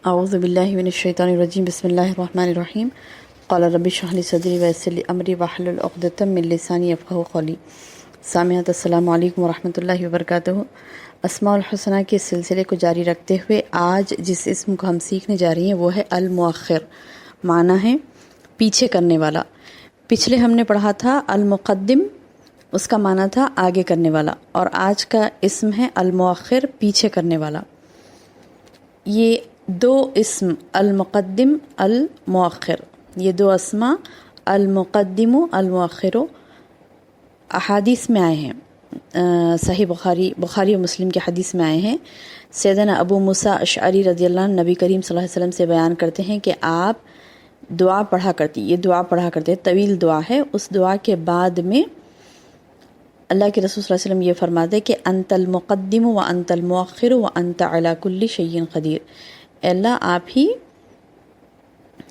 اعوذ باللہ من الشیطان الرجیم بسم اللہ الرحمن الرحیم قال رب اشرح لي صدری ویسر لي امری واحلل عقدۃ من لسانی یفقہوا قولی۔ سامعات السلام علیکم ورحمۃ اللہ وبرکاتہ۔ اسماء الحسنہ کے سلسلے کو جاری رکھتے ہوئے آج جس اسم کو ہم سیکھنے جا رہی ہیں وہ ہے المؤخر، معنی ہے پیچھے کرنے والا۔ پچھلے ہم نے پڑھا تھا المقدم، اس کا معنی تھا آگے کرنے والا، اور آج کا اسم ہے المؤخر، پیچھے کرنے والا۔ یہ دو اسم المقدم المؤخر، یہ دو اسما المقدم المؤخر احادیث میں آئے ہیں، صحیح بخاری و مسلم کی حدیث میں آئے ہیں۔ سیدنا ابو موسیٰ اشعری رضی اللہ عنہ نبی کریم صلی اللہ علیہ وسلم سے بیان کرتے ہیں کہ آپ دعا پڑھا کرتے طویل دعا ہے، اس دعا کے بعد میں اللہ کے رسول صلی اللہ علیہ وسلم یہ فرماتے کہ انت المقدم و انت المؤخر و انت علی کل شیء قدیر، اے اللہ آپ ہی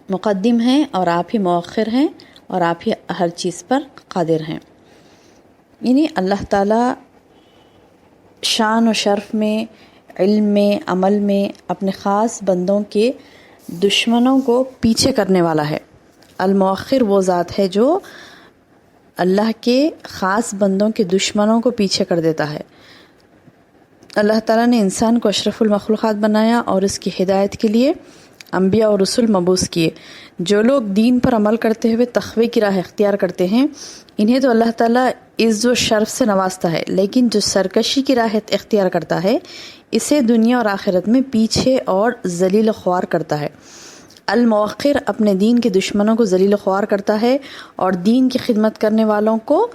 مقدم ہیں اور آپ ہی مؤخر ہیں اور آپ ہی ہر چیز پر قادر ہیں۔ یعنی اللہ تعالیٰ شان و شرف میں، علم میں، عمل میں اپنے خاص بندوں کے دشمنوں کو پیچھے کرنے والا ہے۔ المؤخر وہ ذات ہے جو اللہ کے خاص بندوں کے دشمنوں کو پیچھے کر دیتا ہے۔ اللہ تعالیٰ نے انسان کو اشرف المخلوقات بنایا اور اس کی ہدایت کے لیے انبیاء اور رسول مبعوث کیے۔ جو لوگ دین پر عمل کرتے ہوئے تقوی کی راہ اختیار کرتے ہیں، انہیں تو اللہ تعالیٰ عز و شرف سے نوازتا ہے، لیکن جو سرکشی کی راہ اختیار کرتا ہے اسے دنیا اور آخرت میں پیچھے اور ذلیل و خوار کرتا ہے۔ المؤخر اپنے دین کے دشمنوں کو ذلیل و خوار کرتا ہے اور دین کی خدمت کرنے والوں کو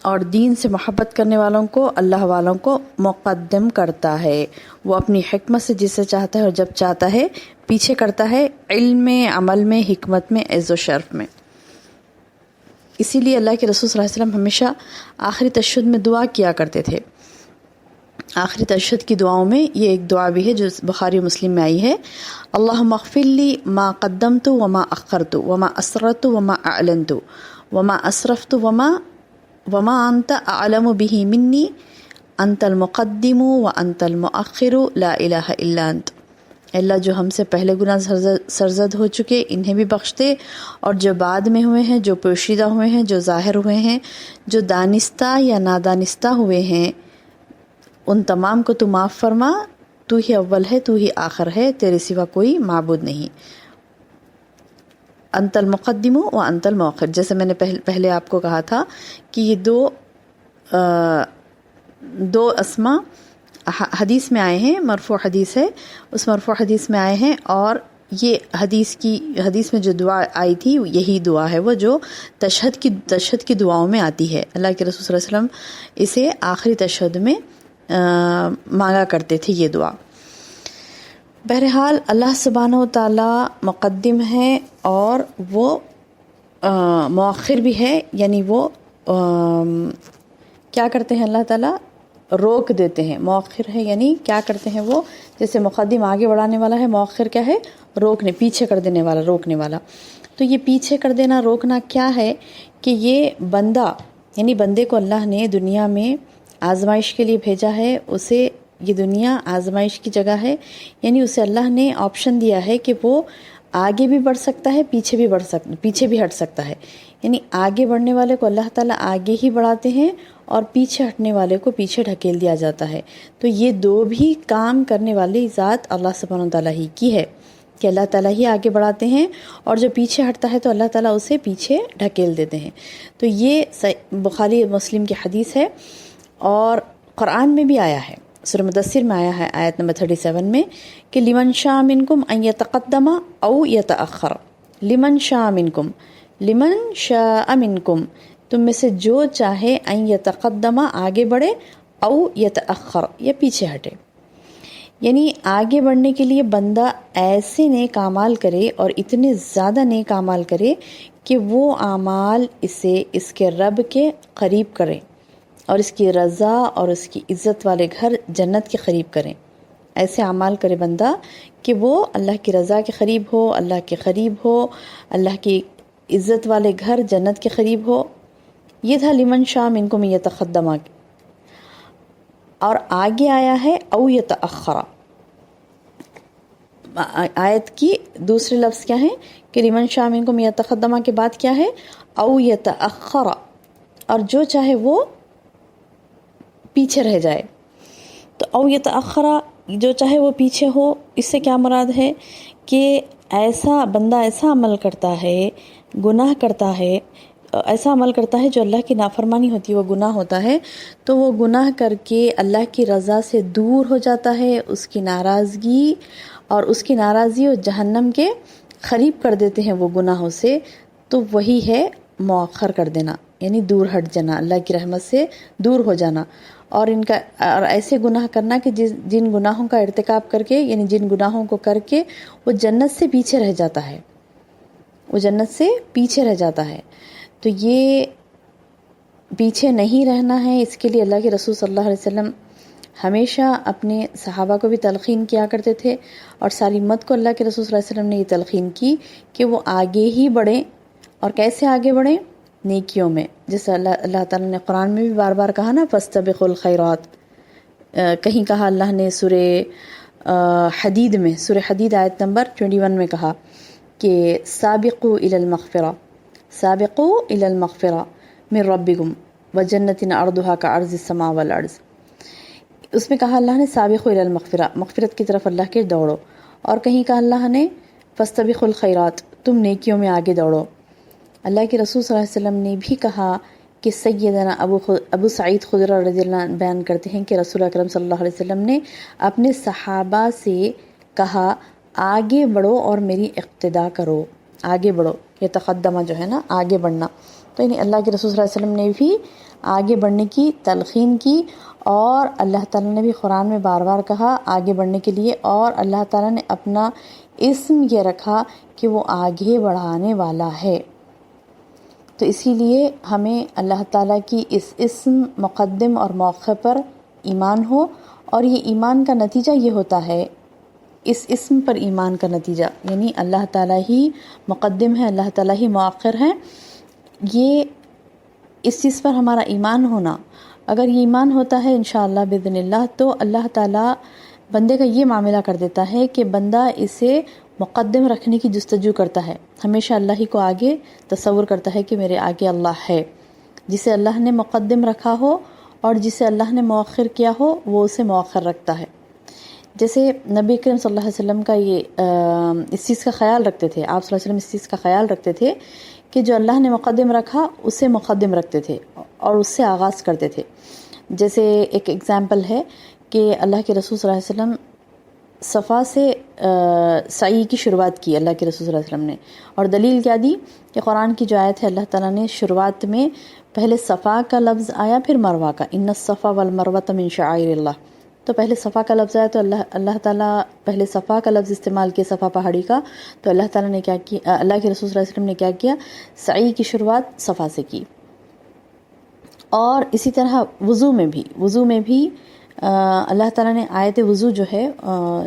اور دین سے محبت کرنے والوں کو، اللہ والوں کو مقدم کرتا ہے۔ وہ اپنی حکمت سے جسے چاہتا ہے اور جب چاہتا ہے پیچھے کرتا ہے، علم میں، عمل میں، حکمت میں، عز و شرف میں۔ اسی لیے اللہ کے رسول صلی اللہ علیہ وسلم ہمیشہ آخری تشہد میں دعا کیا کرتے تھے۔ آخری تشہد کی دعاؤں میں یہ ایک دعا بھی ہے جو بخاری و مسلم میں آئی ہے، اللہم اغفر لی ما قدمت وما اخرت وما اسررت وما اعلنت وما اسرفت وما انت اعلم به منی انت المقدم وانت المؤخر لا الہ الا انت۔ اللہ جو ہم سے پہلے گناہ سرزد ہو چکے انہیں بھی بخش دے، اور جو بعد میں ہوئے ہیں، جو پوشیدہ ہوئے ہیں، جو ظاہر ہوئے ہیں، جو دانستہ یا نادانستہ ہوئے ہیں، ان تمام کو تو معاف فرما۔ تو ہی اول ہے، تو ہی آخر ہے، تیرے سوا کوئی معبود نہیں۔ انت المقدم و انت المؤخر، جیسے میں نے پہلے آپ کو کہا تھا کہ یہ دو اسما حدیث میں آئے ہیں، مرفوع حدیث ہے، اس مرفوع حدیث میں آئے ہیں، اور یہ حدیث میں جو دعا آئی تھی یہی دعا ہے وہ جو تشہد کی دعاؤں میں آتی ہے۔ اللہ کے رسول صلی اللہ علیہ وسلم اسے آخری تشہد میں مانگا کرتے تھے یہ دعا۔ بہرحال اللہ سبحانہ و تعالیٰ مقدم ہے اور وہ مؤخر بھی ہے، یعنی وہ کیا کرتے ہیں اللہ تعالیٰ؟ روک دیتے ہیں۔ مؤخر ہے یعنی کیا کرتے ہیں وہ؟ جیسے مقدم آگے بڑھانے والا ہے، مؤخر کیا ہے؟ پیچھے کر دینے والا، روکنے والا۔ تو یہ پیچھے کر دینا، روکنا کیا ہے کہ یہ بندہ، یعنی بندے کو اللہ نے دنیا میں آزمائش کے لیے بھیجا ہے، اسے یہ دنیا آزمائش کی جگہ ہے، یعنی اسے اللہ نے آپشن دیا ہے کہ وہ آگے بھی بڑھ سکتا ہے، پیچھے بھی ہٹ سکتا ہے۔ یعنی آگے بڑھنے والے کو اللہ تعالیٰ آگے ہی بڑھاتے ہیں اور پیچھے ہٹنے والے کو پیچھے ڈھکیل دیا جاتا ہے۔ تو یہ دو بھی کام کرنے والی ذات اللہ سبحانہ و تعالیٰ ہی کی ہے کہ اللہ تعالیٰ ہی آگے بڑھاتے ہیں، اور جو پیچھے ہٹتا ہے تو اللہ تعالیٰ اسے پیچھے ڈھکیل دیتے ہیں۔ تو یہ بخاری مسلم کی حدیث ہے، اور قرآن میں بھی آیا ہے، سورہ مدثر میں آیا ہے آیت نمبر 37 میں کہ لمن شاء منکم ان یتقدم او یتأخر، لمن شاء منکم، تم میں سے جو چاہے ان یتقدم آگے بڑھے، او یتأخر یا پیچھے ہٹے۔ یعنی آگے بڑھنے کے لیے بندہ ایسے نیک اعمال کرے اور اتنے زیادہ نیک اعمال کرے کہ وہ اعمال اسے اس کے رب کے قریب کریں اور اس کی رضا اور اس کی عزت والے گھر جنت کے قریب کریں۔ ایسے اعمال کرے بندہ کہ وہ اللہ کی رضا کے قریب ہو، اللہ کے قریب ہو، اللہ کی عزت والے گھر جنت کے قریب ہو۔ یہ تھا لمن شاء منکم یتقدم، اور آگے آیا ہے او یتأخر، آیت کی دوسرے لفظ کیا ہیں کہ لمن شاء منکم یتقدم کے بعد کیا ہے او یتأخر، اور جو چاہے وہ پیچھے رہ جائے. تو او یتأخر جو چاہے وہ پیچھے ہو، اس سے کیا مراد ہے کہ ایسا بندہ ایسا عمل کرتا ہے، گناہ کرتا ہے، ایسا عمل کرتا ہے جو اللہ کی نافرمانی ہوتی ہے، وہ گناہ ہوتا ہے، تو وہ گناہ کر کے اللہ کی رضا سے دور ہو جاتا ہے. اس کی ناراضگی اور اس کی ناراضی اور جہنم کے قریب کر دیتے ہیں وہ گناہوں سے. تو وہی ہے مؤخر کر دینا، یعنی دور ہٹ جانا، اللہ کی رحمت سے دور ہو جانا. اور ایسے گناہ کرنا کہ جن گناہوں کا ارتکاب کر کے، یعنی جن گناہوں کو کر کے وہ جنت سے پیچھے رہ جاتا ہے، وہ جنت سے پیچھے رہ جاتا ہے. تو یہ پیچھے نہیں رہنا ہے. اس کے لیے اللہ کے رسول صلی اللہ علیہ وسلم ہمیشہ اپنے صحابہ کو بھی تلقین کیا کرتے تھے، اور ساری امت کو اللہ کے رسول صلی اللہ علیہ وسلم نے یہ تلقین کی کہ وہ آگے ہی بڑھیں. اور کیسے آگے بڑھیں؟ نیکیوں میں. جیسے اللہ تعالیٰ نے قرآن میں بھی بار بار کہا نا فاستبقوا الخیرات. کہیں کہا اللہ نے سورہ حدید میں، سورہ حدید آیت نمبر 21 میں کہا کہ سابقوا الی المغفرہ، سابقوا الی المغفرہ من ربکم وجنۃ عرضها کعرض السماء والارض. اس میں کہا اللہ نے سابقوا الی المغفرہ، مغفرت کی طرف اللہ کے دوڑو. اور کہیں کہا اللہ نے فاستبقوا الخیرات، تم نیکیوں میں آگے دوڑو. اللہ کے رسول صلی اللہ علیہ وسلم نے بھی کہا کہ سیدنا ابو سعید خدری رضی اللہ عنہ بیان کرتے ہیں کہ رسول اکرم صلی اللہ علیہ وسلم نے اپنے صحابہ سے کہا آگے بڑھو اور میری اقتداء کرو. آگے بڑھو، یہ تقدمہ جو ہے نا آگے بڑھنا. تو یعنی اللہ کے رسول صلی اللہ علیہ وسلم نے بھی آگے بڑھنے کی تلقین کی، اور اللہ تعالیٰ نے بھی قرآن میں بار بار کہا آگے بڑھنے کے لیے. اور اللہ تعالیٰ نے اپنا اسم یہ رکھا کہ وہ آگے بڑھانے والا ہے. تو اسی لیے ہمیں اللہ تعالیٰ کی اس اسم مقدم اور مؤخر پر ایمان ہو. اور یہ ایمان کا نتیجہ یہ ہوتا ہے، اس اسم پر ایمان کا نتیجہ یعنی اللہ تعالیٰ ہی مقدم ہے، اللہ تعالیٰ ہی مؤخر ہے. یہ اس چیز پر ہمارا ایمان ہونا، اگر یہ ایمان ہوتا ہے انشاءاللہ باذن اللہ، تو اللہ تعالیٰ بندے کا یہ معاملہ کر دیتا ہے کہ بندہ اسے مقدم رکھنے کی جستجو کرتا ہے. ہمیشہ اللہ ہی کو آگے تصور کرتا ہے کہ میرے آگے اللہ ہے. جسے اللہ نے مقدم رکھا ہو اور جسے اللہ نے مؤخر کیا ہو وہ اسے مؤخر رکھتا ہے. جیسے نبی کریم صلی اللہ علیہ وسلم کا یہ اس چیز کا خیال رکھتے تھے، آپ صلی اللہ علیہ وسلم اس چیز کا خیال رکھتے تھے کہ جو اللہ نے مقدم رکھا اسے مقدم رکھتے تھے اور اس سے آغاز کرتے تھے. جیسے ایک ایگزامپل ہے کہ اللہ کے رسول صلی اللہ علیہ وسلم صفا سے سعی کی شروعات کی اللہ کے رسول صلی اللہ علیہ وسلم نے. اور دلیل کیا دی کہ قرآن کی جو آیت ہے اللہ تعالیٰ نے شروعات میں پہلے صفا کا لفظ آیا پھر مروہ کا، ان الصفا والمروہ من شعائر اللہ. تو پہلے صفا کا لفظ آیا تو اللہ تعالیٰ پہلے صفا کا لفظ استعمال کیا، صفا پہاڑی کا. تو اللہ تعالیٰ نے کیا کیا، اللہ کے رسول صلی اللہ علیہ وسلم نے کیا کیا، سعی کی شروعات صفا سے کی. اور اسی طرح وضو میں بھی اللہ تعالیٰ نے آیت وضو جو ہے،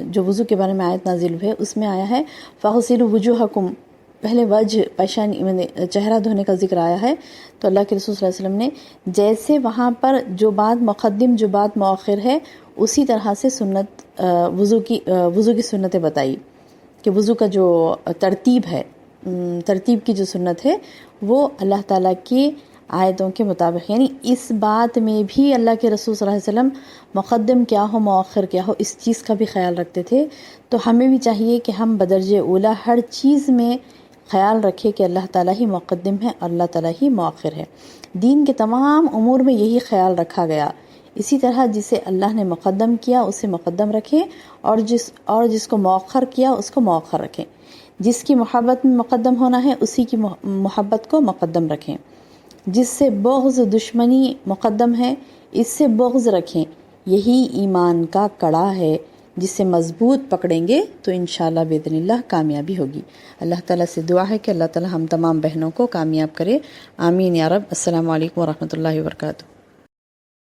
جو وضو کے بارے میں آیت نازل ہوئی ہے اس میں آیا ہے فَغْسِلُوا وُجُوهَكُمْ، پہلے وجہ پیشانی چہرہ دھونے کا ذکر آیا ہے. تو اللہ کے رسول صلی اللہ علیہ وسلم نے جیسے وہاں پر جو بات مقدم جو بات مؤخر ہے اسی طرح سے سنت وضو کی سنتیں بتائی کہ وضو کا جو ترتیب ہے، ترتیب کی جو سنت ہے وہ اللہ تعالیٰ کی آیتوں کے مطابق، یعنی اس بات میں بھی اللہ کے رسول صلی اللہ علیہ وسلم مقدم کیا ہو مؤخر کیا ہو اس چیز کا بھی خیال رکھتے تھے. تو ہمیں بھی چاہیے کہ ہم بدرجہ اولا ہر چیز میں خیال رکھے کہ اللہ تعالیٰ ہی مقدم ہے اور اللہ تعالیٰ ہی مؤخر ہے. دین کے تمام امور میں یہی خیال رکھا گیا. اسی طرح جسے اللہ نے مقدم کیا اسے مقدم رکھیں، اور جس کو مؤخر کیا اس کو مؤخر رکھیں. جس کی محبت میں مقدم ہونا ہے اسی کی محبت کو مقدم رکھیں. جس سے بغض دشمنی مقدم ہے اس سے بغض رکھیں. یہی ایمان کا کڑا ہے، جسے مضبوط پکڑیں گے تو انشاءاللہ باذن اللہ کامیابی ہوگی. اللہ تعالیٰ سے دعا ہے کہ اللہ تعالیٰ ہم تمام بہنوں کو کامیاب کرے. آمین یا رب. السلام علیکم ورحمۃ اللہ وبرکاتہ.